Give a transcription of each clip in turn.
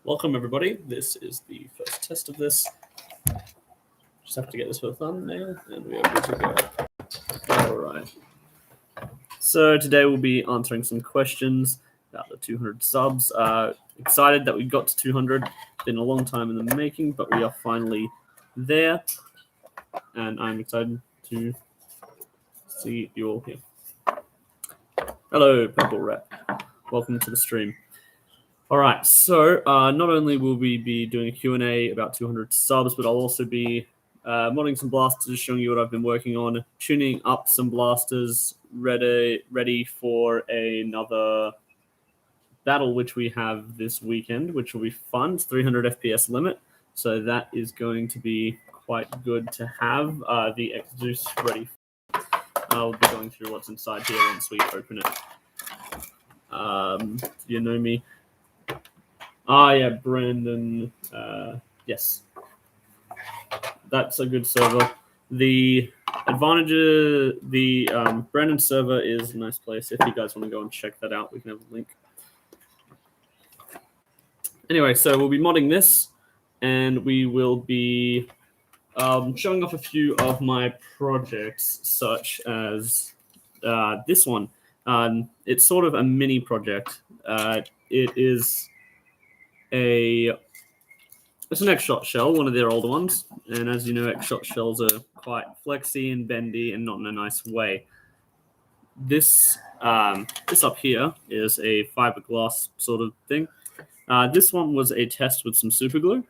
Welcome, everybody. This is the first test of this. Just have to get this for a thumbnail, and we are good to go. All right. So today we'll be answering some questions about the 200 subs. Excited that we got to 200. Been a long time in the making, but we are finally there, and I'm excited to see you all here. Hello, Purple Rat. Welcome to the stream. All right, so not only will we be doing a Q&A about 200 subs, but I'll also be modding some blasters, showing you what I've been working on, tuning up some blasters, ready for another battle which we have this weekend, which will be fun. It's 300 FPS limit, so that is going to be quite good to have. The X-Zeus ready. I'll be going through what's inside here once we open it. You know me. Yeah, Brandon. Yes. That's a good server. The advantage, the Brandon server is a nice place. If you guys want to go and check that out, we can have a link. Anyway, so we'll be modding this, and we will be showing off a few of my projects, such as this one. It's sort of a mini project. It is it's an X-Shot shell, one of their older ones. And as you know, X-Shot shells are quite flexy and bendy and not in a nice way. This up here is a fiberglass sort of thing. This one was a test with some super glue.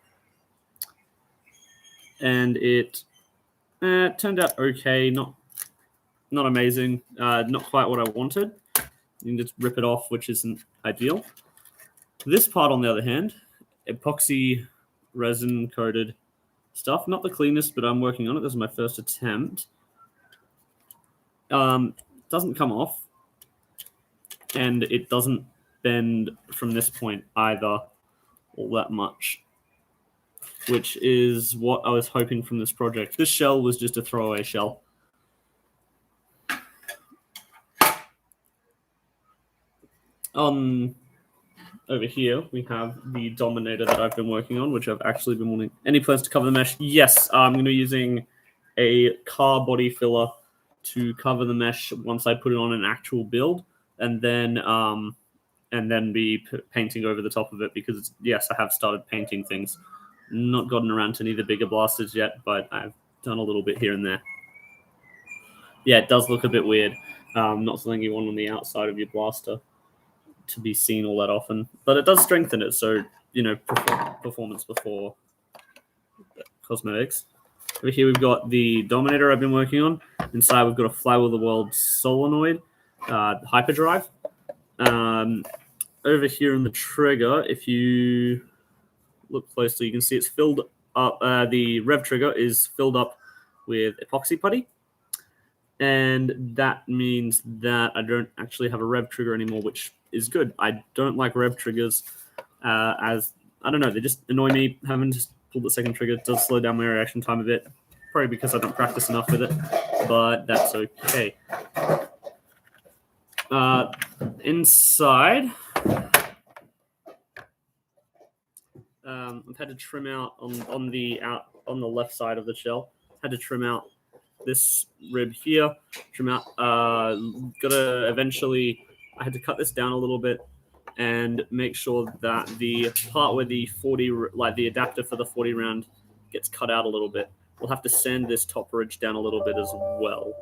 And it turned out okay, not amazing, not quite what I wanted. You can just rip it off, which isn't ideal. This part, on the other hand, epoxy resin coated stuff, not the cleanest, but I'm working on it. This is my first attempt. Doesn't come off, and it doesn't bend from this point either all that much, which is what I was hoping from this project. This shell was just a throwaway shell. Over here, we have the Dominator that I've been working on, which I've actually been wanting. Any plans to cover the mesh? Yes, I'm going to be using a car body filler to cover the mesh once I put it on an actual build, and then be painting over the top of it, because, yes, I have started painting things. Not gotten around to any of the bigger blasters yet, but I've done a little bit here and there. Yeah, it does look a bit weird. Not something you want on the outside of your blaster to be seen all that often, but it does strengthen it, so, you know, performance before cosmetics. Over here we've got the Dominator I've been working on. Inside we've got a Flywheel of the World solenoid hyperdrive. Over here in the trigger, if you look closely, you can see it's filled up. The rev trigger is filled up with epoxy putty, and that means that I don't actually have a rev trigger anymore, which is good. I don't like rev triggers, as, I don't know, they just annoy me. Having just pulled the second trigger does slow down my reaction time a bit, probably because I don't practice enough with it, but that's okay. Inside, I've had to trim out on the left side of the shell. Had to trim out this rib here. Trim out. I had to cut this down a little bit and make sure that the part where the the adapter for the 40 round gets cut out a little bit. We'll have to sand this top ridge down a little bit as well.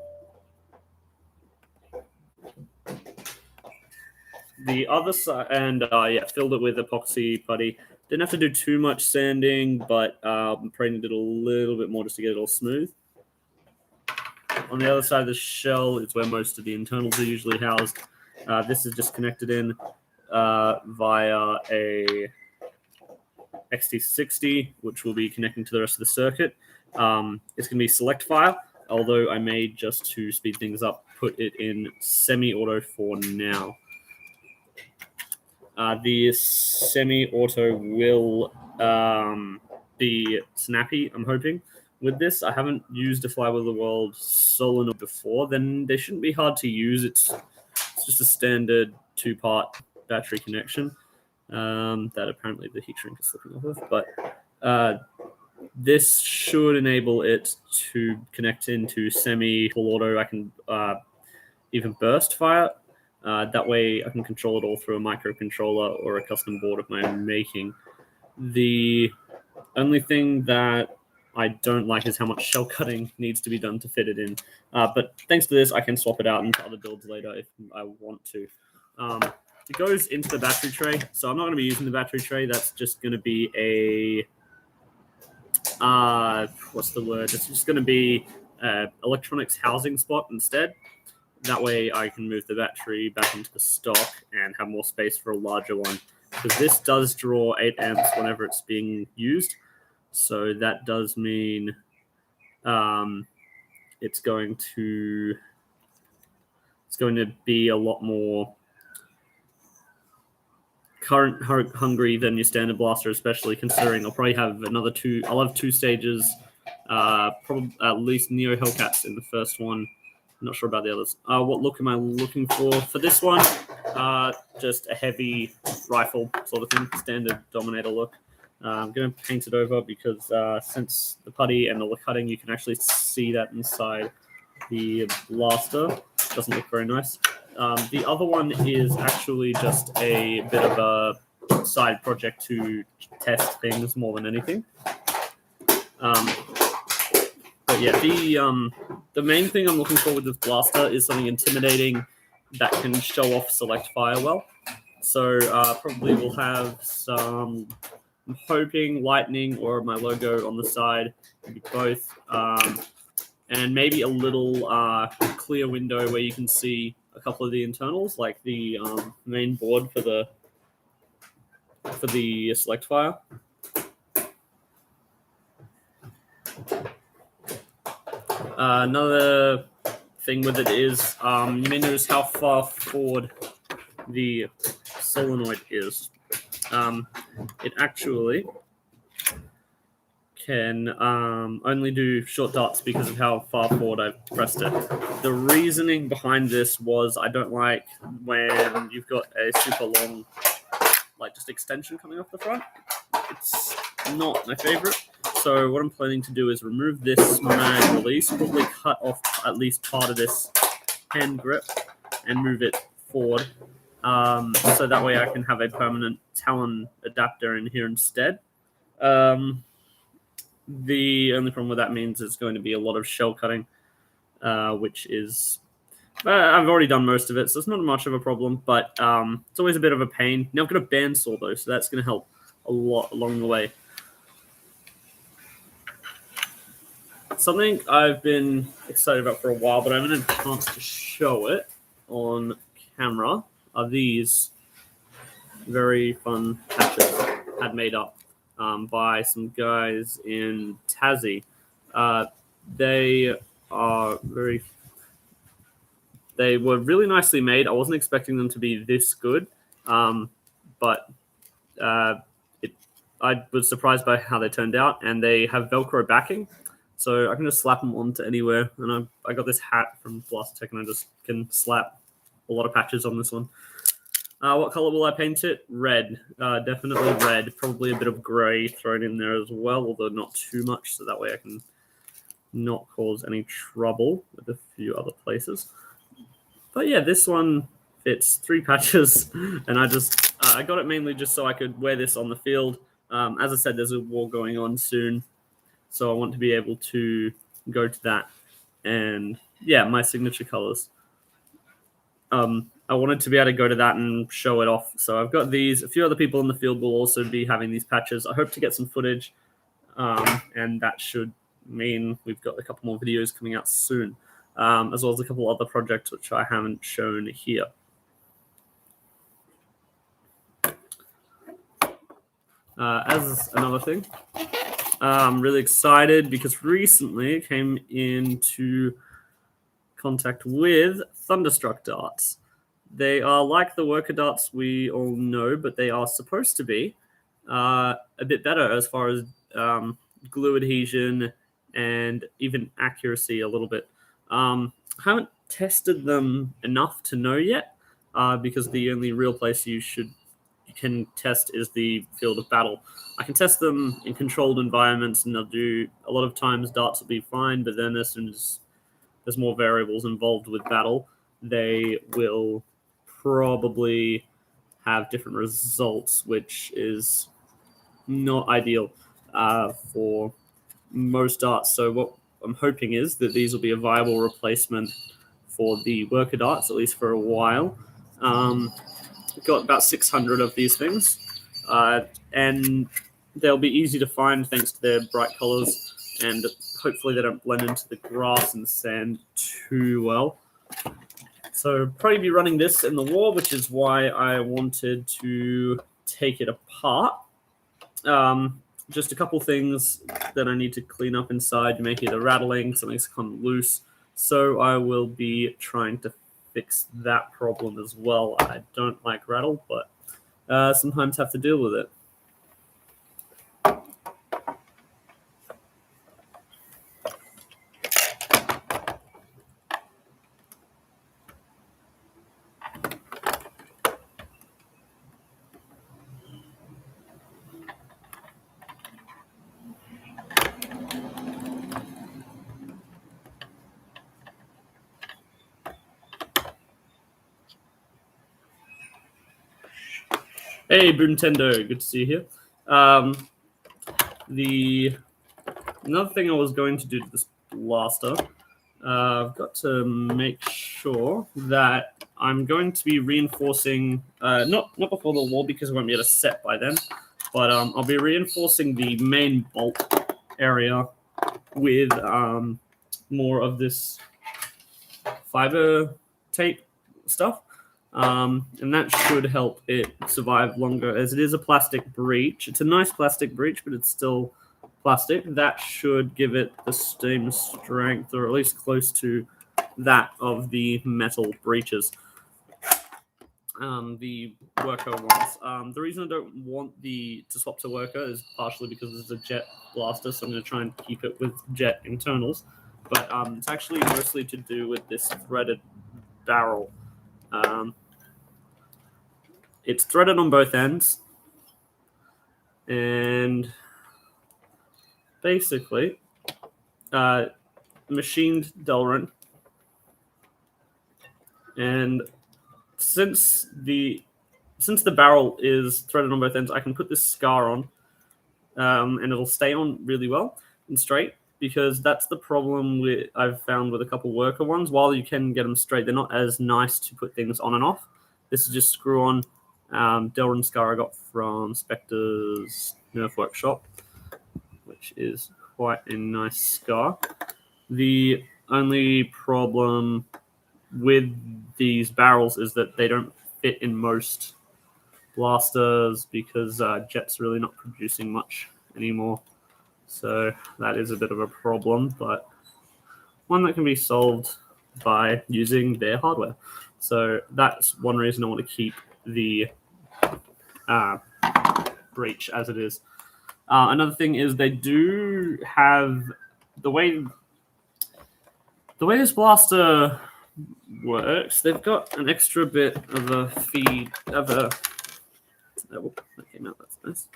The other side, and filled it with epoxy putty. Didn't have to do too much sanding, but probably needed a little bit more just to get it all smooth. On the other side of the shell is where most of the internals are usually housed. This is just connected in via a XT60, which will be connecting to the rest of the circuit. It's going to be select fire, although I may, just to speed things up, put it in semi-auto for now. The semi-auto will be snappy, I'm hoping. With this, I haven't used a Flywheel of the World solenoid before. Then they shouldn't be hard to use. It's just a standard 2-part battery connection that apparently the heat shrink is slipping off of. But this should enable it to connect into semi-full auto. I can even burst fire. That way I can control it all through a microcontroller or a custom board of my own making. The only thing that I don't like is how much shell cutting needs to be done to fit it in. But thanks to this, I can swap it out into other builds later if I want to. It goes into the battery tray, so I'm not going to be using the battery tray. That's just going to be a... what's the word? It's just going to be electronics housing spot instead. That way I can move the battery back into the stock and have more space for a larger one. Because this does draw 8 amps whenever it's being used. So that does mean it's going to be a lot more current hungry than your standard blaster, especially considering I'll probably have another 2. I'll have 2 stages, probably at least Neo Hellcats in the first one. I'm not sure about the others. What look am I looking for this one? Just a heavy rifle sort of thing, standard Dominator look. I'm going to paint it over because since the putty and the cutting, you can actually see that inside the blaster. It doesn't look very nice. The other one is actually just a bit of a side project to test things more than anything. But yeah, the main thing I'm looking for with this blaster is something intimidating that can show off select fire well. So probably we'll have some, I'm hoping, lightning or my logo on the side, maybe both, and maybe a little clear window where you can see a couple of the internals, like the main board for the select fire. Another thing with it is you may notice how far forward the solenoid is. It actually can only do short darts because of how far forward I've pressed it. The reasoning behind this was I don't like when you've got a super long, like, just extension coming off the front. It's not my favorite. So what I'm planning to do is remove this mag release, probably cut off at least part of this hand grip and move it forward. So that way I can have a permanent Talon adapter in here instead. The only problem with that means it's going to be a lot of shell cutting, which is... I've already done most of it, so it's not much of a problem, but it's always a bit of a pain. Now I've got a bandsaw, though, so that's going to help a lot along the way. Something I've been excited about for a while, but I haven't had a chance to show it on camera, are these very fun patches had made up by some guys in Tassie. They were really nicely made. I wasn't expecting them to be this good, but I was surprised by how they turned out, and they have Velcro backing. So I can just slap them onto anywhere. And I got this hat from Blastertech, and I just can slap a lot of patches on this one. What color will I paint it? Red. Definitely red. Probably a bit of gray thrown in there as well, although not too much, so that way I can not cause any trouble with a few other places. But yeah, this one fits 3 patches, and I got it mainly just so I could wear this on the field. As I said, there's a war going on soon. So I want to be able to go to that. And yeah, my signature colors. I wanted to be able to go to that and show it off. So I've got these. A few other people in the field will also be having these patches. I hope to get some footage. And that should mean we've got a couple more videos coming out soon. As well as a couple other projects which I haven't shown here. As another thing, I'm really excited because recently I came into contact with Thunderstruck darts. They are like the worker darts we all know, but they are supposed to be a bit better as far as glue adhesion and even accuracy a little bit. I haven't tested them enough to know yet, because the only real place you can test is the field of battle. I can test them in controlled environments, and they'll do a lot of times. Darts will be fine, but then as soon as there's more variables involved with battle, they will probably have different results, which is not ideal for most darts. So what I'm hoping is that these will be a viable replacement for the worker darts, at least for a while. We've got about 600 of these things, and they'll be easy to find thanks to their bright colors, and hopefully they don't blend into the grass and sand too well. So probably be running this in the war, which is why I wanted to take it apart. Just a couple things that I need to clean up inside. You may hear the rattling, something's come loose. So I will be trying to fix that problem as well. I don't like rattle, but sometimes have to deal with it. Hey, Boomtendo, good to see you here. Another thing I was going to do to this blaster, I've got to make sure that I'm going to be reinforcing, not before the wall because I won't be able to set by then, but I'll be reinforcing the main bolt area with more of this fiber tape stuff. And that should help it survive longer, as it is a plastic breech. It's a nice plastic breech, but it's still plastic. That should give it the same strength, or at least close to that of the metal breeches. The worker ones. The reason I don't want to swap to worker is partially because it's a jet blaster, so I'm going to try and keep it with jet internals. But it's actually mostly to do with this threaded barrel. It's threaded on both ends, and basically machined Delrin. And since the barrel is threaded on both ends, I can put this scar on, and it'll stay on really well and straight, because that's the problem I've found with a couple worker ones. While you can get them straight, they're not as nice to put things on and off. This is just screw on. Delrin scar I got from Spectre's Nerf Workshop, which is quite a nice scar. The only problem with these barrels is that they don't fit in most blasters, because Jet's really not producing much anymore. So that is a bit of a problem, but one that can be solved by using their hardware. So that's one reason I want to keep the breech as it is. Another thing is they do have the way this blaster works. They've got an extra bit of a feed of a. Oh, that came out. That's nice.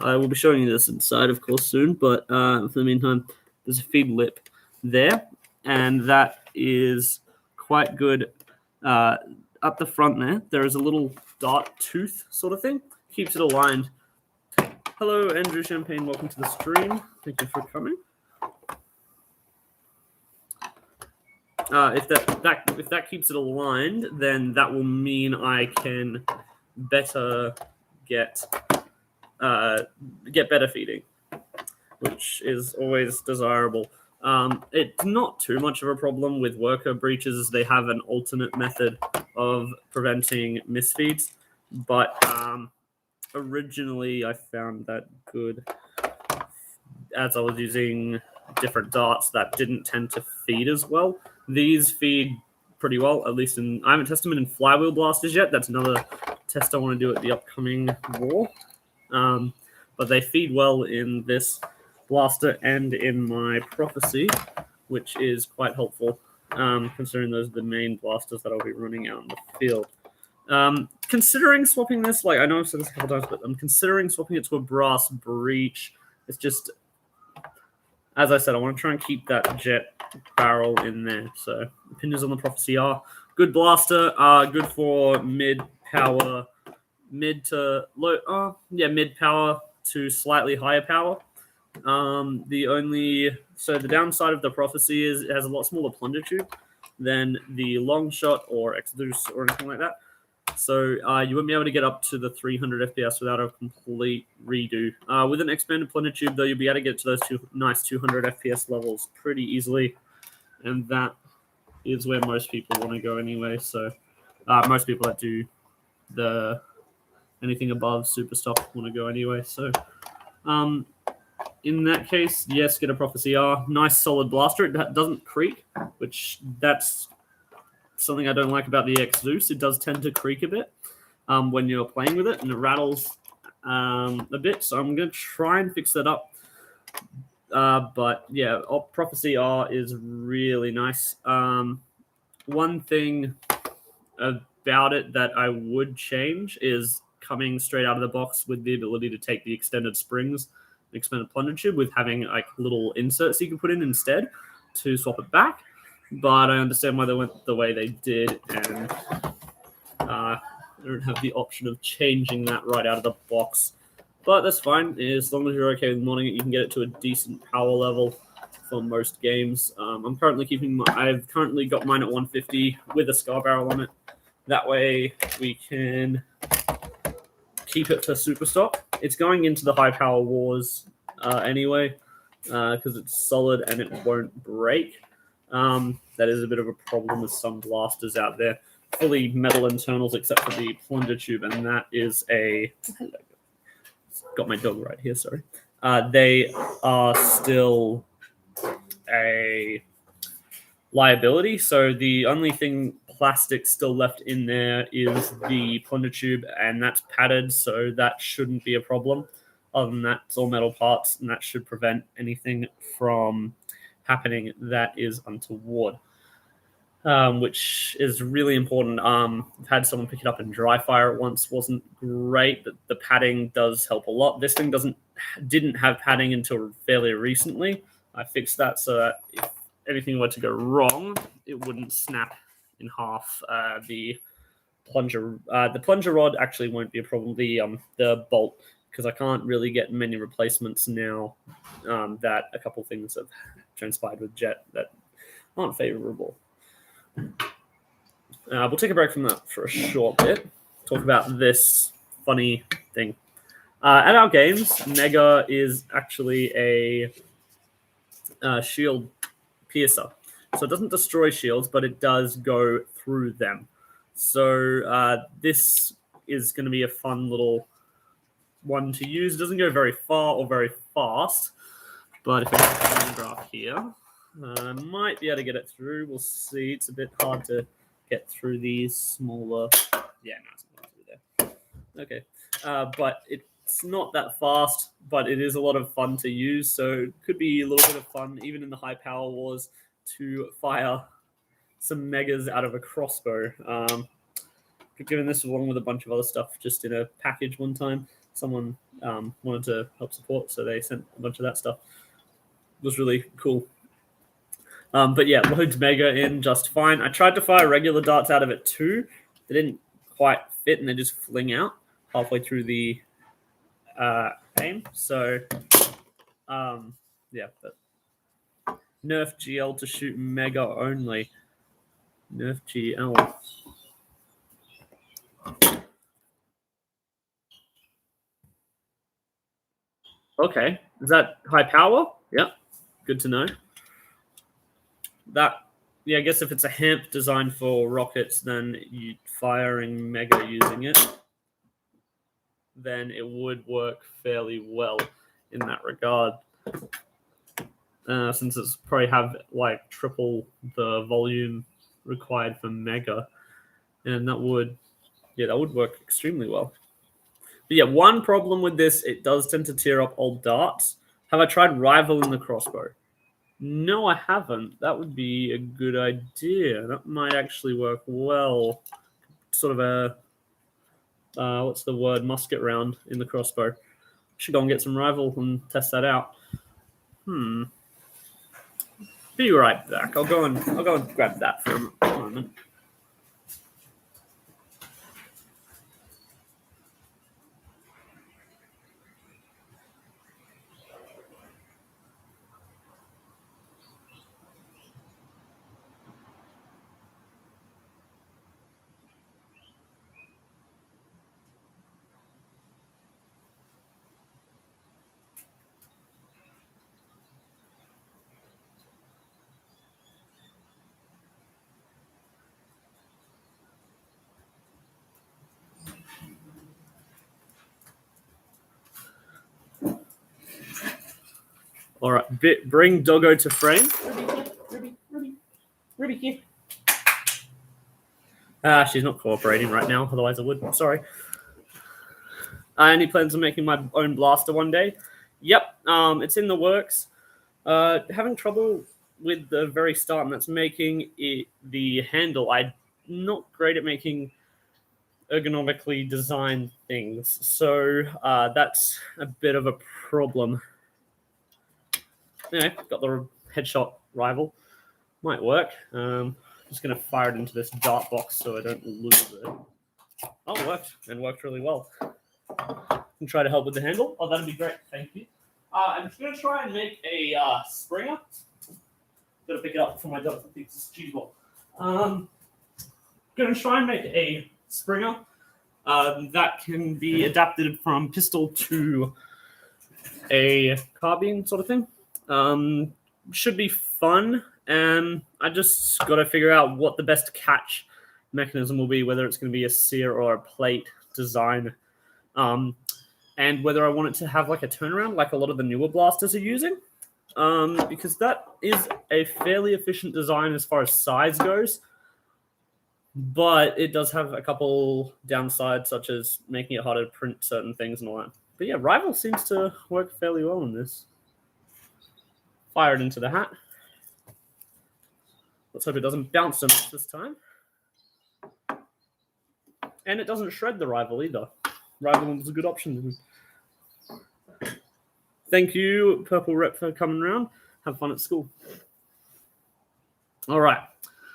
I will be showing you this inside, of course, soon. But for the meantime, there's a feed lip there, and that is quite good. Up the front there is a little dart tooth sort of thing. Keeps it aligned. Hello, Andrew Champagne. Welcome to the stream. Thank you for coming. If that keeps it aligned, then that will mean I can better get better feeding, which is always desirable. It's not too much of a problem with worker breaches. They have an alternate method of preventing misfeeds, but originally I found that good as I was using different darts that didn't tend to feed as well. These feed pretty well, at least I haven't tested them in flywheel blasters yet. That's another test I want to do at the upcoming war. But they feed well in this blaster and in my Prophecy, which is quite helpful, considering those are the main blasters that I'll be running out in the field. Considering swapping this, like I know I've said this a couple times, but I'm considering swapping it to a brass breach. It's just, as I said, I want to try and keep that jet barrel in there. So opinions on the prophecy are good blaster, good for mid power, mid to low, mid power to slightly higher power. The downside of the prophecy is it has a lot smaller plunger tube than the long shot or Exodus or anything like that. So you wouldn't be able to get up to the 300 FPS without a complete redo. With an expanded plunger tube, though, you'll be able to get to those nice 200 FPS levels pretty easily, and that is where most people want to go anyway. So most people that do anything above super stock want to go anyway. So in that case, yes, get a Prophecy R. Nice solid blaster. It doesn't creak, which that's something I don't like about the X-Zeus. It does tend to creak a bit when you're playing with it, and it rattles a bit. So I'm going to try and fix that up. But yeah, Prophecy R is really nice. One thing about it that I would change is coming straight out of the box with the ability to take the extended springs, expanded plunger tube, with having like little inserts you can put in instead to swap it back. But I understand why they went the way they did, and I don't have the option of changing that right out of the box. But that's fine. As long as you're okay with modding it, you can get it to a decent power level for most games. I'm currently I've currently got mine at 150 with a Scar Barrel on it. That way we can keep it for super stock. It's going into the high power wars anyway, because it's solid and it won't break. That is a bit of a problem with some blasters out there. Fully metal internals except for the plunger tube, and that is got my dog right here, sorry. They are still a liability, so the only thing plastic still left in there is the plunger tube, and that's padded, so that shouldn't be a problem. Other than that, it's all metal parts, and that should prevent anything from happening that is untoward, which is really important. I've had someone pick it up and dry fire it once. Wasn't great, but the padding does help a lot. This thing didn't have padding until fairly recently. I fixed that so that if anything were to go wrong, it wouldn't snap in half. The plunger rod actually won't be a problem. The bolt, because I can't really get many replacements now. That a couple things have transpired with Jet that aren't favorable. We'll take a break from that for a short bit. Talk about this funny thing. At our games, Mega is actually a shield piercer. So it doesn't destroy shields, but it does go through them. So this is going to be a fun little one to use. It doesn't go very far or very fast, but if I get the time graph here, I might be able to get it through. We'll see. It's a bit hard to get through these smaller. Yeah, no, it's not through there. Okay, but it's not that fast, but it is a lot of fun to use. So it could be a little bit of fun, even in the high power wars, to fire some megas out of a crossbow. Given this along with a bunch of other stuff just in a package one time, someone wanted to help support, so they sent a bunch of that stuff. It was really cool. But yeah, loads Mega in just fine. I tried to fire regular darts out of it too. They didn't quite fit, and they just fling out halfway through the aim. So, yeah, but nerf GL to shoot Mega only. Nerf GL. Okay, is that high power? Yeah, good to know. I guess if it's a HAMP designed for rockets, then you firing Mega using it, then it would work fairly well in that regard. Since it's probably have like triple the volume required for Mega, and that would work extremely well. But yeah, one problem with this, it does tend to tear up old darts. Have I tried rivaling the crossbow? No, I haven't. That would be a good idea. That might actually work well. Sort of a what's the word, musket round in the crossbow. Should go and get some rival and test that out. Be right back. I'll go and grab that for a moment. All right, bring Doggo to frame. Ruby here. She's not cooperating right now, otherwise I would. I'm sorry. Any plans on making my own blaster one day? Yep, it's in the works. Having trouble with the very start, and that's making it the handle. I'm not great at making ergonomically designed things, so that's a bit of a problem. Anyway, got the headshot rival. Might work. Just going to fire it into this dart box so I don't lose it. Oh, it worked, and worked really well. And try to help with the handle. Oh, that'd be great. Thank you. I'm just going to try and make a Springer. Got to pick it up for my dog. I think it's a cheese ball. Going to try and make a Springer that can be adapted from pistol to a carbine sort of thing. Should be fun. And I just got to figure out what the best catch mechanism will be, whether it's going to be a sear or a plate design. And whether I want it to have like a turnaround like a lot of the newer blasters are using. Because that is a fairly efficient design as far as size goes. But it does have a couple downsides, such as making it harder to print certain things and all that. But yeah, Rival seems to work fairly well in this. Fire it into the hat. Let's hope it doesn't bounce so much this time. And it doesn't shred the Rival either. Rival was a good option. Thank you, Purple Rep, for coming around. Have fun at school. All right.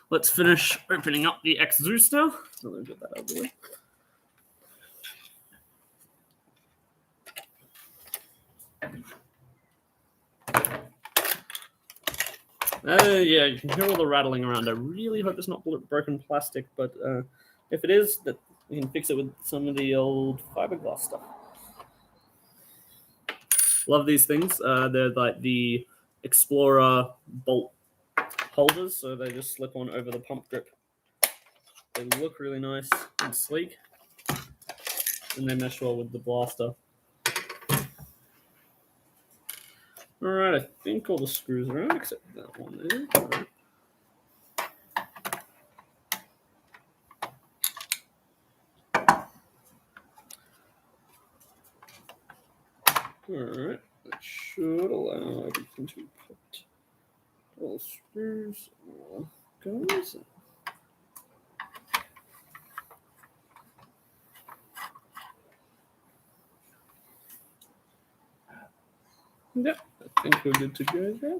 Let's finish opening up the X-Zeus now. So let me get that out of the way. Yeah, you can hear all the rattling around. I really hope it's not broken plastic, but if it is, that you can fix it with some of the old fiberglass stuff. Love these things. They're like the Explorer bolt holders, so they just slip on over the pump grip. They look really nice and sleek, and they mesh well with the blaster. All right, I think all the screws are out except that one there. All right, that should allow everything to be put. All screws, all goes. Yep, I think we're good to go there.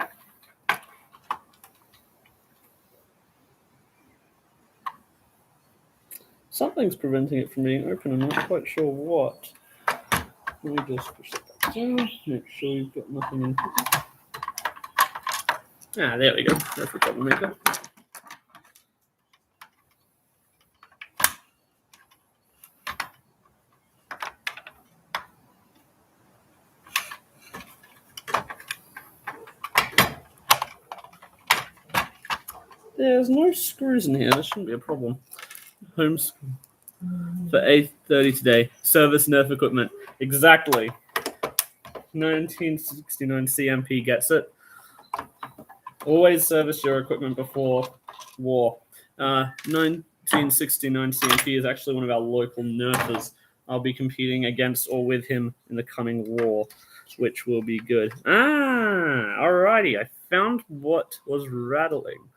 Something's preventing it from being open. I'm not quite sure what. Let me just push that down. Make sure you've got nothing in. There we go. That's the troublemaker. There's no screws in here. That shouldn't be a problem. Home school for 8:30 today. Service Nerf equipment. Exactly. 1969 CMP gets it. Always service your equipment before war. 1969 CMP is actually one of our local nerfers. I'll be competing against or with him in the coming war, which will be good. Alrighty. I found what was rattling.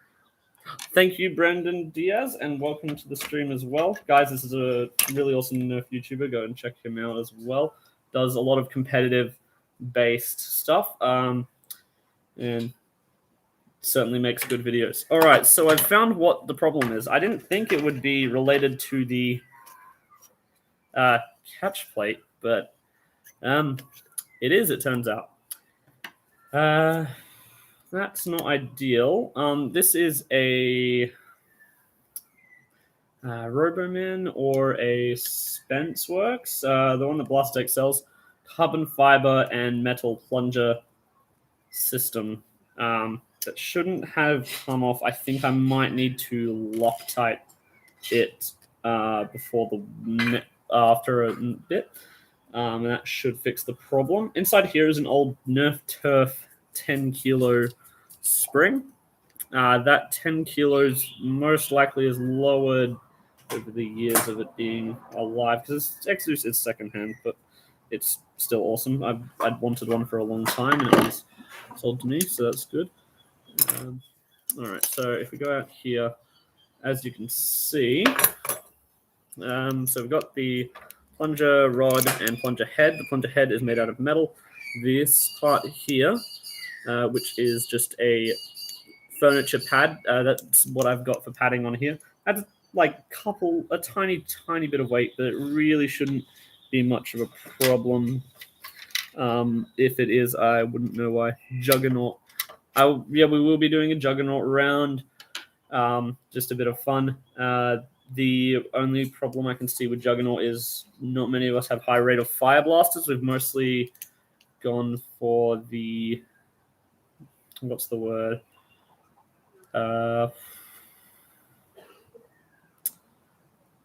Thank you, Brandon Diaz, and welcome to the stream as well. Guys, this is a really awesome Nerf YouTuber. Go and check him out as well. Does a lot of competitive-based stuff, and certainly makes good videos. All right, so I've found what the problem is. I didn't think it would be related to the catch plate, but it is, it turns out. That's not ideal. This is a Roboman or a Spenceworks, the one that Blastech sells, carbon fiber and metal plunger system. That shouldn't have come off. I think I might need to Loctite it before after a bit. And that should fix the problem. Inside here is an old Nerf Turf 10 kilo spring. That 10 kilos most likely is lowered over the years of it being alive, because Exodus is secondhand, but it's still awesome. I'd wanted one for a long time, and it was sold to me, so that's good. All right, so if we go out here, as you can see, so we've got the plunger rod and plunger head. The plunger head is made out of metal. This part here, which is just a furniture pad, that's what I've got for padding on here. That's like a tiny bit of weight, but it really shouldn't be much of a problem. If it is, I wouldn't know why. Juggernaut. Yeah, we will be doing a Juggernaut round. Just a bit of fun. The only problem I can see with Juggernaut is not many of us have high rate of fire blasters. We've mostly gone for the, what's the word?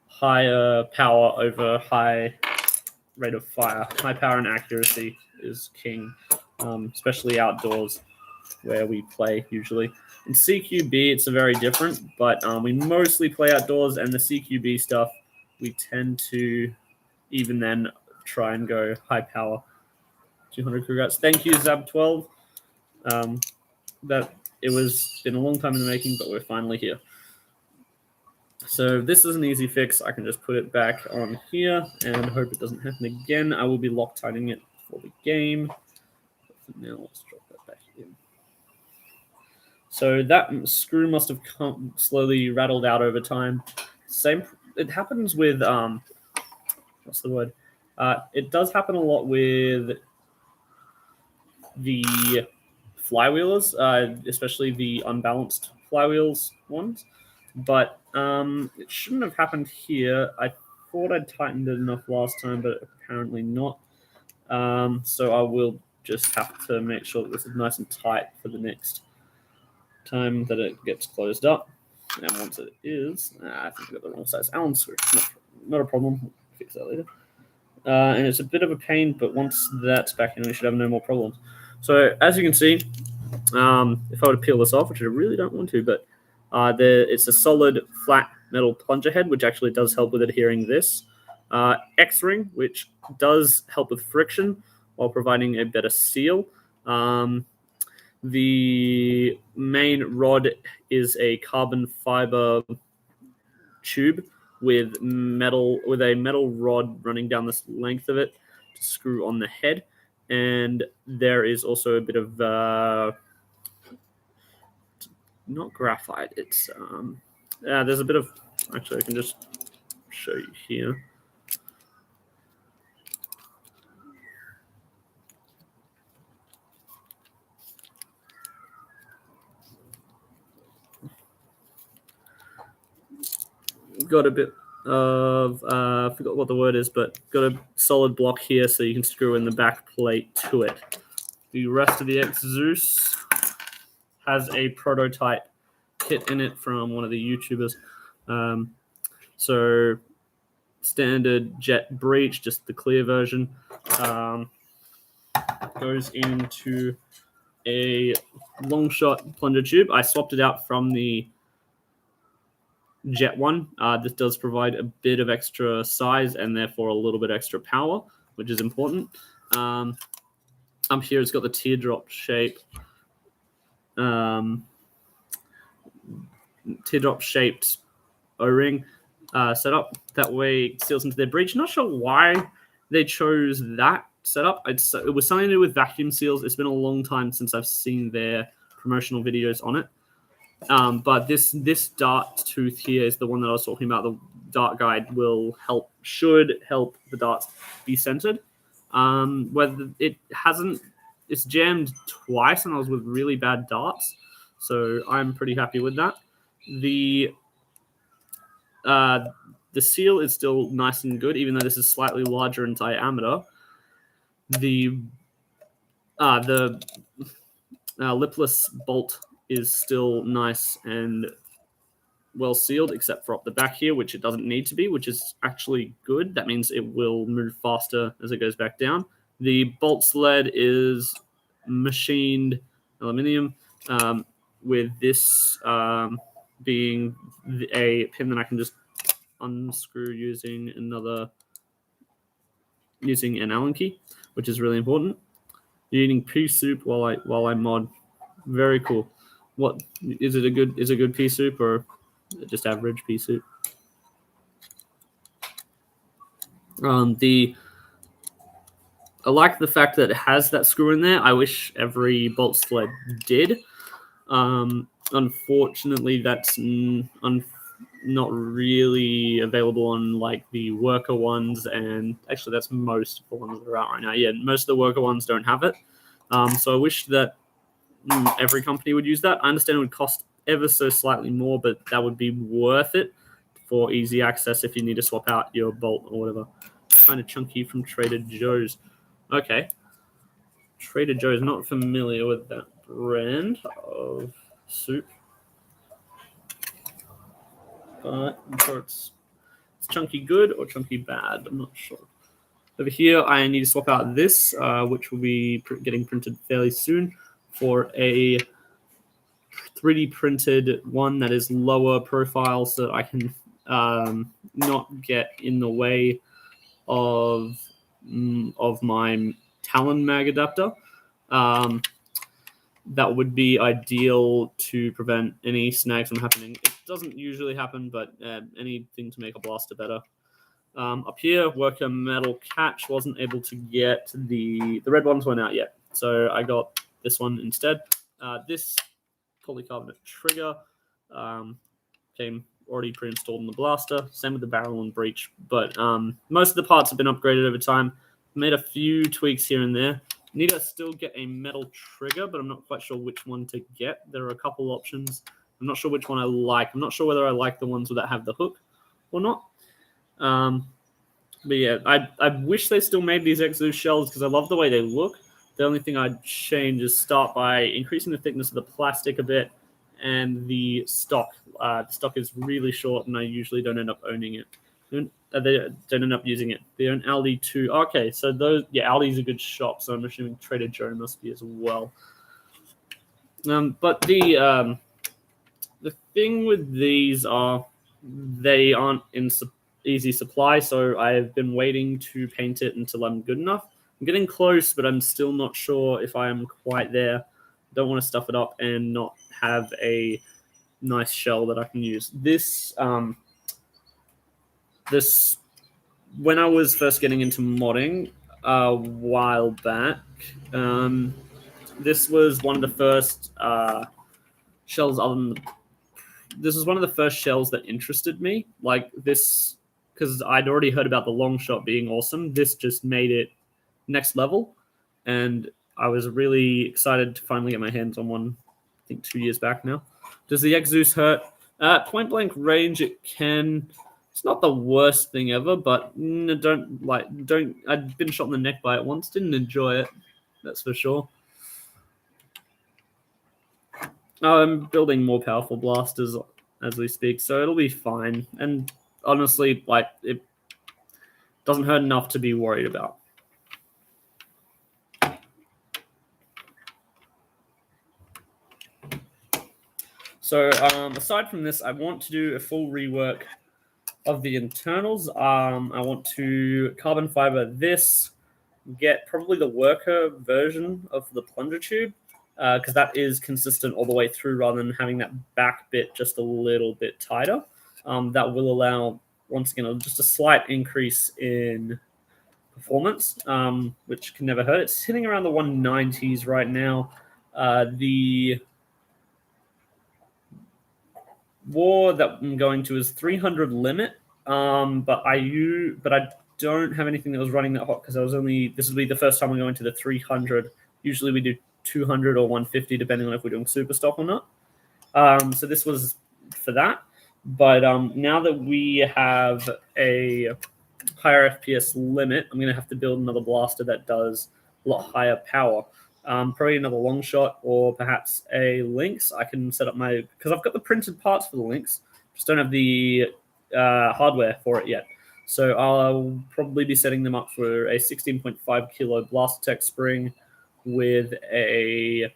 Higher power over high rate of fire. High power and accuracy is king, especially outdoors where we play usually. In CQB, it's a very different, but we mostly play outdoors, and the CQB stuff, we tend to even then try and go high power. 200 congrats. Thank you, Zab12. That it was been a long time in the making, but we're finally here. So this is an easy fix. I can just put it back on here and hope it doesn't happen again. I will be Loctiting it for the game. Now let's drop that back in. So that screw must have slowly rattled out over time. It happens with what's the word? It does happen a lot with the flywheelers, especially the unbalanced flywheels ones. But it shouldn't have happened here. I thought I'd tightened it enough last time, but apparently not. So I will just have to make sure that this is nice and tight for the next time that it gets closed up. And once it is, I think I got the wrong size Allen screw. Not a problem. We'll fix that later. And it's a bit of a pain, but once that's back in, we should have no more problems. So as you can see, if I were to peel this off, which I really don't want to, but it's a solid flat metal plunger head, which actually does help with adhering this. X-ring, which does help with friction while providing a better seal. The main rod is a carbon fiber tube with a metal rod running down the length of it to screw on the head. And there is also a bit of not graphite. It's there's a bit of, actually I can just show you here. Got a bit of I forgot what the word is, but got a solid block here so you can screw in the back plate to it. The rest of the X-Zeus has a prototype kit in it from one of the YouTubers. So standard jet breech, just the clear version, goes into a long shot plunger tube. I swapped it out from the jet one. This does provide a bit of extra size and therefore a little bit extra power, which is important. Up here it's got the teardrop shape. teardrop shaped O-ring setup. That way it seals into their breech. Not sure why they chose that setup. It was something to do with vacuum seals. It's been a long time since I've seen their promotional videos on it. But this dart tooth here is the one that I was talking about. The dart guide should help the darts be centered. Whether it's jammed twice, and I was with really bad darts, so I'm pretty happy with that. The seal is still nice and good, even though this is slightly larger in diameter. The lipless bolt is still nice and well sealed, except for up the back here, which it doesn't need to be, which is actually good. That means it will move faster as it goes back down. The bolt sled is machined aluminium, with this being a pin that I can just unscrew using an Allen key, which is really important. You're eating pea soup while I mod. Very cool. What is it? Is it good pea soup or just average pea soup? I like the fact that it has that screw in there. I wish every bolt sled did. Unfortunately, that's not really available on like the worker ones, and actually that's most of the ones that are out right now. Yeah, most of the worker ones don't have it. So I wish that every company would use that. I understand it would cost ever so slightly more, but that would be worth it for easy access if you need to swap out your bolt or whatever. Kind of chunky from Trader Joe's. Okay. Trader Joe's, not familiar with that brand of soup. But I'm sure it's chunky good or chunky bad. I'm not sure. Over here, I need to swap out this, which will be getting printed fairly soon, for a 3D printed one that is lower profile, so I can not get in the way of my Talon mag adapter. That would be ideal to prevent any snags from happening. It doesn't usually happen, but anything to make a blaster better. Up here, worker metal catch. Wasn't able to get the red ones weren't out yet, so I got this one instead. This polycarbonate trigger came already pre-installed in the blaster. Same with the barrel and breech, but most of the parts have been upgraded over time. Made a few tweaks here and there. Need to still get a metal trigger, but I'm not quite sure which one to get. There are a couple options. I'm not sure which one I like. I'm not sure whether I like the ones that have the hook or not. But yeah, I wish they still made these Exo shells because I love the way they look. The only thing I'd change is start by increasing the thickness of the plastic a bit and the stock. The stock is really short, and I usually don't end up owning it. They don't end up using it. They own Aldi too. Okay, so those, yeah, Aldi's a good shop, so I'm assuming Trader Joe must be as well. But the thing with these are they aren't in easy supply, so I've been waiting to paint it until I'm good enough. I'm getting close, but I'm still not sure if I am quite there. Don't want to stuff it up and not have a nice shell that I can use. This when I was first getting into modding a while back, this was one of the first shells this was one of the first shells that interested me. Like this, because I'd already heard about the long shot being awesome. This just made it next level, and I was really excited to finally get my hands on one. I think 2 years back now. Does the Exos hurt? Point blank range, it can. It's not the worst thing ever, but I'd been shot in the neck by it once. Didn't enjoy it. That's for sure. I'm building more powerful blasters as we speak, so it'll be fine. And honestly, like, it doesn't hurt enough to be worried about. So aside from this, I want to do a full rework of the internals. I want to carbon fiber this, get probably the worker version of the plunger tube, because that is consistent all the way through rather than having that back bit just a little bit tighter. That will allow, once again, just a slight increase in performance, which can never hurt. It's hitting around the 190s right now. The war that I'm going to is 300 limit, but I don't have anything that was running that hot because this will be the first time I'm going to the 300. Usually we do 200 or 150 depending on if we're doing super stock or not. So this was for that. But now that we have a higher FPS limit, I'm going to have to build another blaster that does a lot higher power. Probably another long shot or perhaps a Lynx. I can set up because I've got the printed parts for the Lynx, just don't have the hardware for it yet. So I'll probably be setting them up for a 16.5 kilo Blastertech spring with a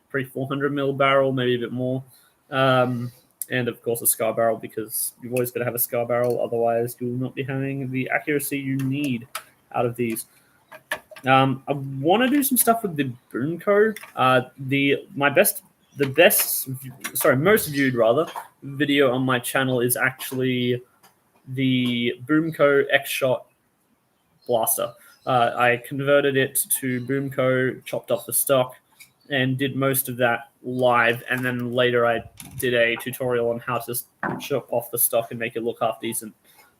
pretty 400 mil barrel, maybe a bit more. And of course a scar barrel, because you've always got to have a scar barrel, otherwise you will not be having the accuracy you need out of these. I want to do some stuff with the Boomco. Most viewed video on my channel is actually the Boomco X-Shot blaster. I converted it to Boomco, chopped off the stock, and did most of that live. And then later I did a tutorial on how to chop off the stock and make it look half decent.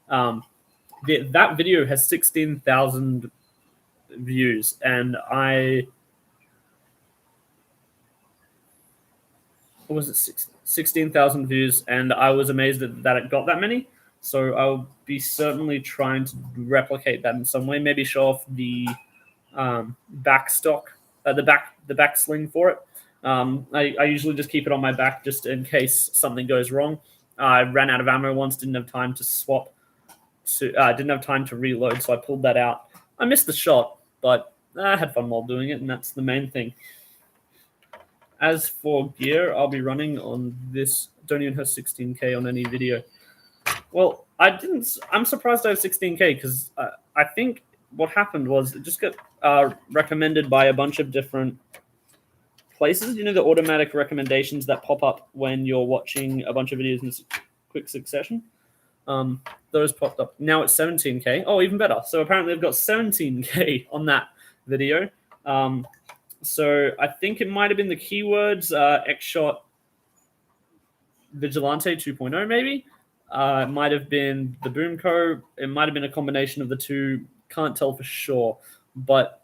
That video has 16,000 views, and what was it, 16,000 views, and I was amazed that it got that many. So I'll be certainly trying to replicate that in some way. Maybe show off the back stock, the back sling for it. I usually just keep it on my back just in case something goes wrong. I ran out of ammo once, didn't have time to swap, didn't have time to reload, so I pulled that out. I missed the shot, but I had fun while doing it, and that's the main thing. As for gear, I'll be running on this. Don't even have 16K on any video. Well, I'm surprised I have 16K because I think what happened was it just got recommended by a bunch of different places. You know, the automatic recommendations that pop up when you're watching a bunch of videos in quick succession. Those popped up. Now it's 17K. Oh, even better. So apparently I've got 17K on that video. So I think it might have been the keywords X-Shot Vigilante 2.0 maybe. It might have been the Boomco. It might have been a combination of the two. Can't tell for sure. But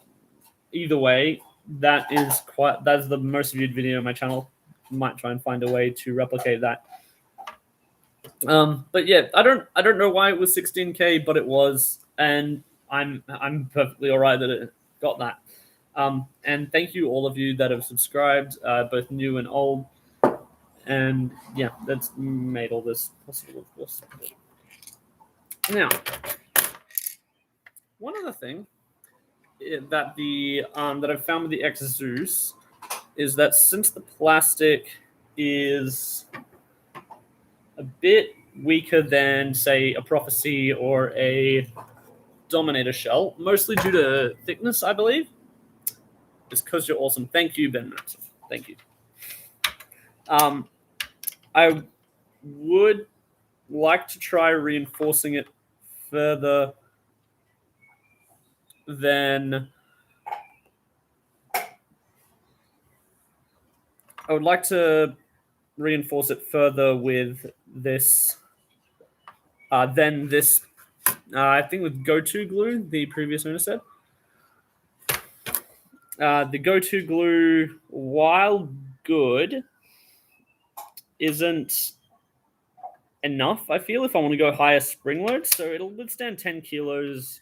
either way, that's the most viewed video on my channel. Might try and find a way to replicate that. But yeah, I don't know why it was 16K, but it was, and I'm perfectly alright that it got that. And thank you all of you that have subscribed, both new and old. And yeah, that's made all this possible, of course. Now, one other thing that that I've found with the X-Zeus is that since the plastic is a bit weaker than, say, a Prophecy or a Dominator shell, mostly due to thickness, I believe. It's because you're awesome. Thank you, Ben Matson. Thank you. I would like to try reinforcing it further than... I would like to reinforce it further with this than this, I think with Go-To glue, the previous owner said. The Go-To glue, while good, isn't enough, I feel, if I want to go higher spring load. So it'll withstand 10 kilos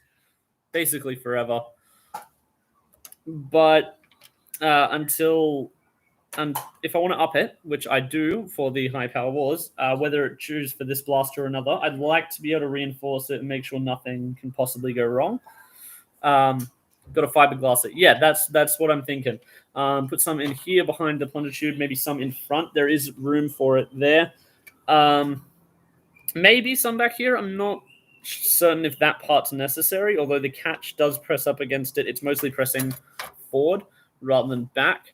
basically forever. But if I want to up it, which I do for the high power wars, whether it choose for this blaster or another, I'd like to be able to reinforce it and make sure nothing can possibly go wrong. Got to fiberglass it. Yeah, that's what I'm thinking. Put some in here behind the plunger tube, maybe some in front. There is room for it there. Maybe some back here. I'm not certain if that part's necessary, although the catch does press up against it. It's mostly pressing forward rather than back.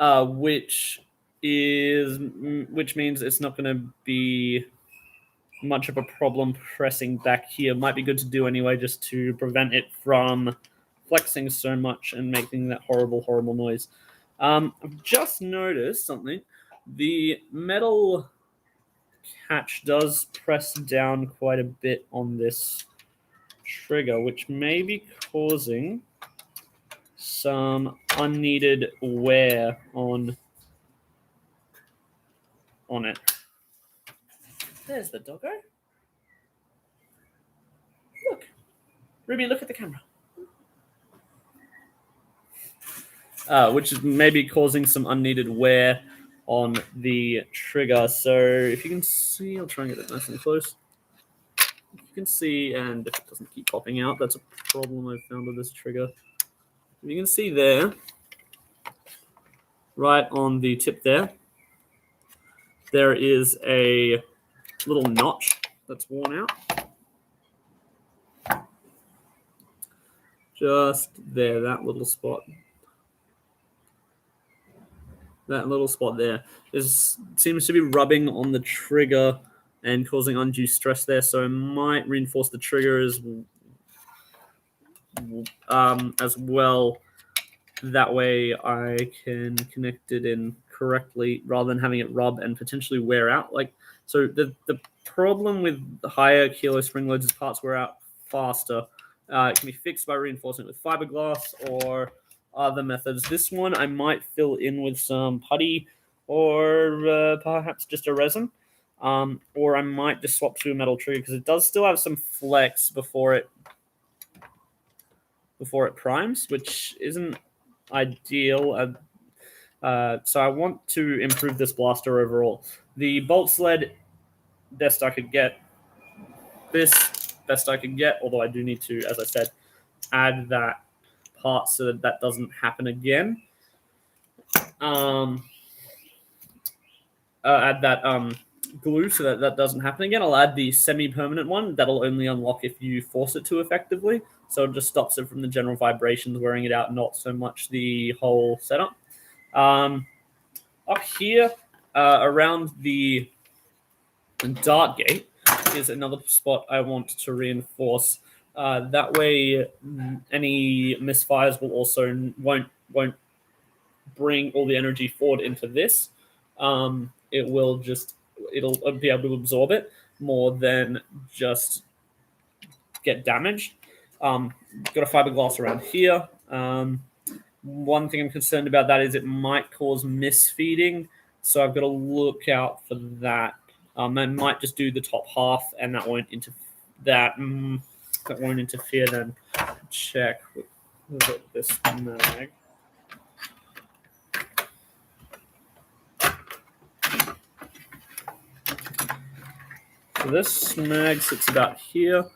which means it's not going to be much of a problem pressing back here. Might be good to do anyway, just to prevent it from flexing so much and making that horrible noise. I've just noticed something. The metal catch does press down quite a bit on this trigger, which may be causing some unneeded wear on it. There's the doggo. Look. Ruby, look at the camera. Which is maybe causing some unneeded wear on the trigger. So if you can see, I'll try and get it nice and close. You can see, and if it doesn't keep popping out, that's a problem I've found with this trigger. You can see there, right on the tip there is a little notch that's worn out. Just there, that little spot. That little spot there seems to be rubbing on the trigger and causing undue stress there, so I might reinforce the trigger as well. That way I can connect it in correctly rather than having it rub and potentially wear out. So the problem with the higher kilo spring loads is parts wear out faster. It can be fixed by reinforcing it with fiberglass or other methods. This one I might fill in with some putty or perhaps just a resin. Or I might just swap to a metal trigger because it does still have some flex before it primes, which isn't ideal. So I want to improve this blaster overall. The bolt sled, best I could get. This, best I could get, although I do need to, as I said, add that part so that doesn't happen again. Add that glue so that doesn't happen again. I'll add the semi-permanent one. That'll only unlock if you force it to effectively. So it just stops it from the general vibrations wearing it out, not so much the whole setup. Up here, around the dart gate, is another spot I want to reinforce. That way, any misfires will also won't bring all the energy forward into this. It'll be able to absorb it more than just get damaged. Got a fiberglass around here. One thing I'm concerned about that is it might cause misfeeding, so I've got to look out for that. I might just do the top half, and that won't interfere then. Check with this mag. So this mag sits about here.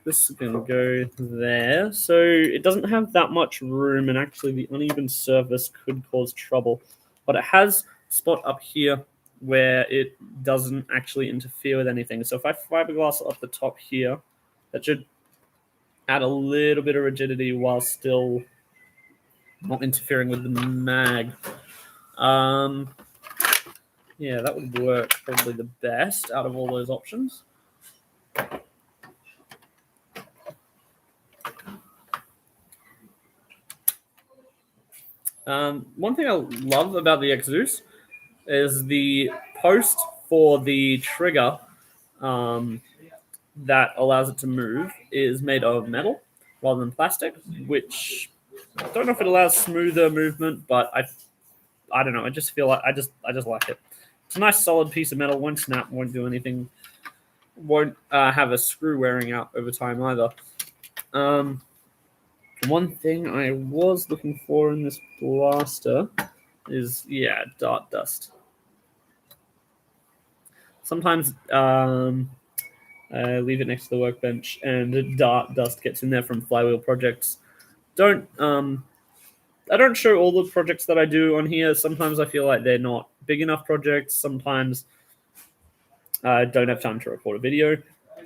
This is going to go there. So it doesn't have that much room, and actually the uneven surface could cause trouble. But it has a spot up here where it doesn't actually interfere with anything. So if I fiberglass up the top here, that should add a little bit of rigidity while still not interfering with the mag. Yeah, that would work probably the best out of all those options. One thing I love about the X-Zeus is the post for the trigger that allows it to move is made of metal rather than plastic, which I don't know if it allows smoother movement, but I don't know. I just feel like I just like it. It's a nice solid piece of metal. Won't snap. Won't do anything. Won't have a screw wearing out over time either. One thing I was looking for in this blaster is, dart dust. Sometimes I leave it next to the workbench and dart dust gets in there from flywheel projects. I don't show all the projects that I do on here. Sometimes I feel like they're not big enough projects. Sometimes I don't have time to record a video.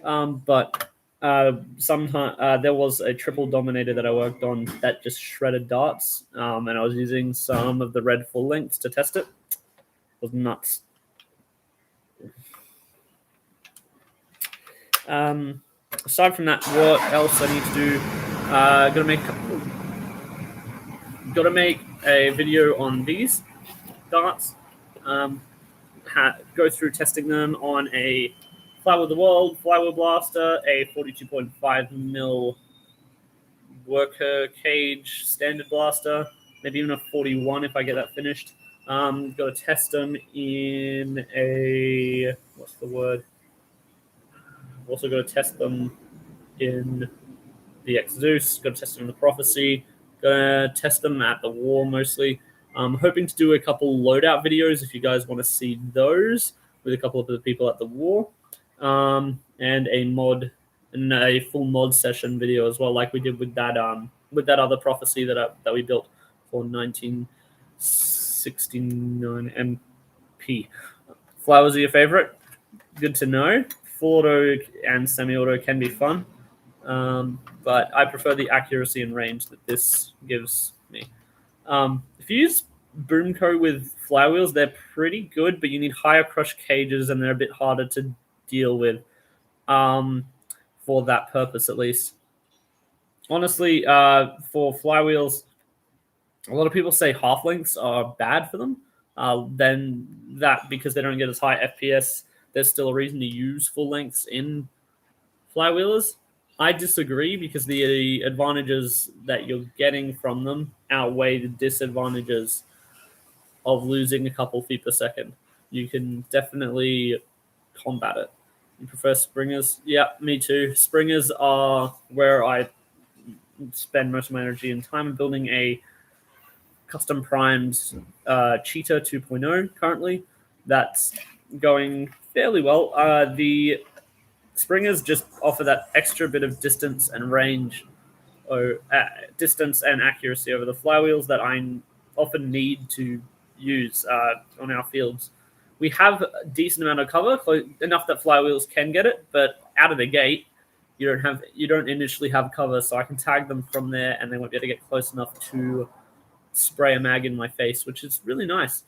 But Sometime there was a triple dominator that I worked on that just shredded darts, and I was using some of the red full lengths to test it. It was nuts. Aside from that, what else I need to do? Gotta make a video on these darts. Go through testing them on a Flywheel the World, Flywheel Blaster, a 42.5 mil worker cage standard blaster, maybe even a 41 if I get that finished. Got to test them in a Also got to test them in the X-Zeus. Got to test them in the Prophecy. Gonna test them at the War mostly. I'm hoping to do a couple loadout videos if you guys want to see those with a couple of the people at the War, and a full mod session video as well, like we did with that other Prophecy that we built for 1969 MP. Flowers are your favorite? Good to know. Full auto and semi-auto can be fun, but I prefer the accuracy and range that this gives me. If you use Boomco with flywheels, they're pretty good, but you need higher crush cages and they're a bit harder to deal with, for that purpose at least. Honestly, for flywheels, a lot of people say half lengths are bad for them. Then that because they don't get as high FPS, there's still a reason to use full lengths in flywheelers. I disagree because the advantages that you're getting from them outweigh the disadvantages of losing a couple feet per second. You can definitely combat it. You prefer springers? Yeah, me too. Springers are where I spend most of my energy and time building a custom primed Cheetah 2.0 currently. That's going fairly well. The springers just offer that extra bit of distance and range, or distance and accuracy over the flywheels that I often need to use on our fields. We have a decent amount of cover, enough that flywheels can get it, but out of the gate, you don't initially have cover, so I can tag them from there, and they won't be able to get close enough to spray a mag in my face, which is really nice.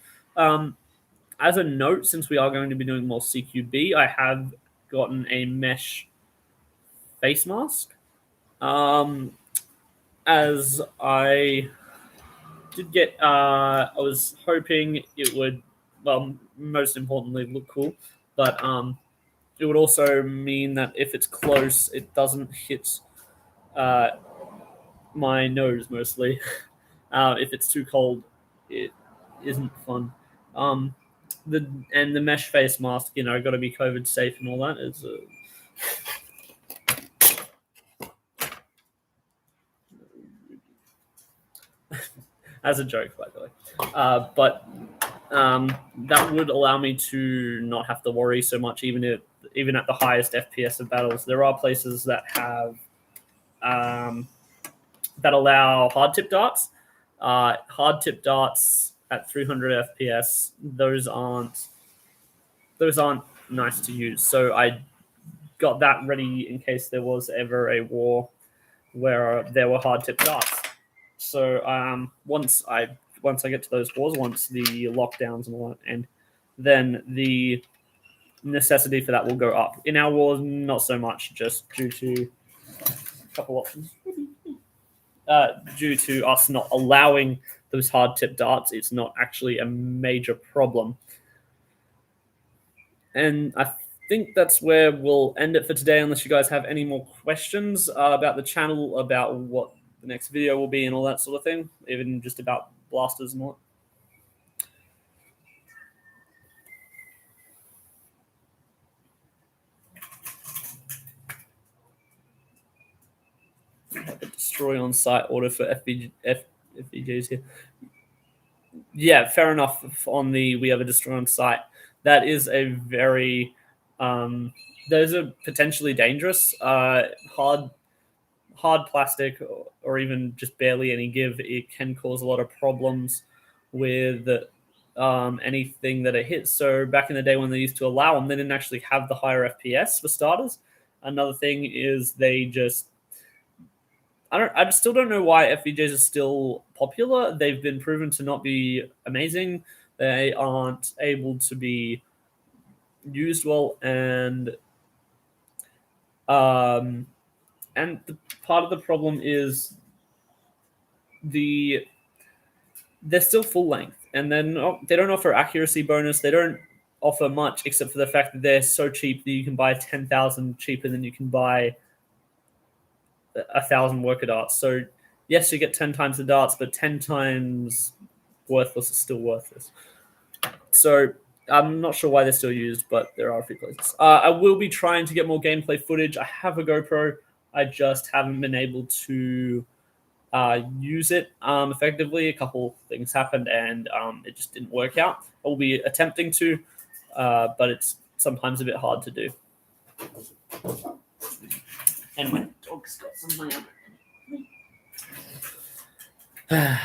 As a note, since we are going to be doing more CQB, I have gotten a mesh face mask. As I did get, I was hoping it would, well, most importantly, look cool, but it would also mean that if it's close, it doesn't hit my nose mostly. If it's too cold, it isn't fun. The mesh face mask, got to be COVID safe and all that. Is as a joke, by the way. But that would allow me to not have to worry so much, even at the highest FPS of battles. There are places that have that allow hard tip darts. Hard tip darts at 300 FPS, those aren't nice to use. So I got that ready in case there was ever a war where there were hard tip darts. So once I get to those wars, once the lockdowns and all that, and then the necessity for that will go up. In our wars, not so much, just due to a couple options. Due to us not allowing those hard tip darts, it's not actually a major problem. And I think that's where we'll end it for today, unless you guys have any more questions about the channel, about what the next video will be and all that sort of thing, even just about blasters and all that. Destroy on site order for FVGs here. Yeah, fair enough. On the we have a destroy on site. That is a very those are potentially dangerous. Hard plastic or even just barely any give, it can cause a lot of problems with anything that it hits. So back in the day when they used to allow them, they didn't actually have the higher FPS for starters. Another thing is they just I still don't know why FVJs are still popular. They've been proven to not be amazing. They aren't able to be used well, and the part of the problem is they're still full length, and then they don't offer accuracy bonus. They don't offer much except for the fact that they're so cheap that you can buy 10,000 cheaper than you can buy 1,000 worker darts. So yes, you get 10 times the darts, but 10 times worthless is still worthless. So I'm not sure why they're still used, but there are a few places. I will be trying to get more gameplay footage. I have a GoPro. I just haven't been able to use it effectively. A couple things happened, and it just didn't work out. I will be attempting to, but it's sometimes a bit hard to do. And my dog's got some lamb.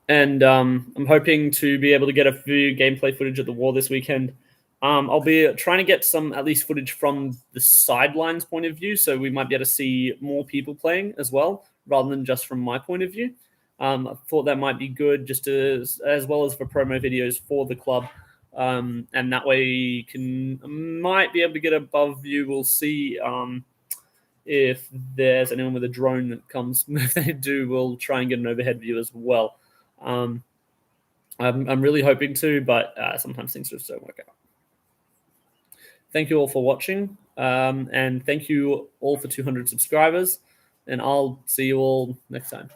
And I'm hoping to be able to get a few gameplay footage at the war this weekend. I'll be trying to get some at least footage from the sidelines point of view, so we might be able to see more people playing as well, rather than just from my point of view. I thought that might be good, just as well as for promo videos for the club. And that way might be able to get above view. We'll see if there's anyone with a drone that comes. If they do, we'll try and get an overhead view as well. I'm really hoping to, but sometimes things just don't work out. Thank you all for watching, and thank you all for 200 subscribers, and I'll see you all next time.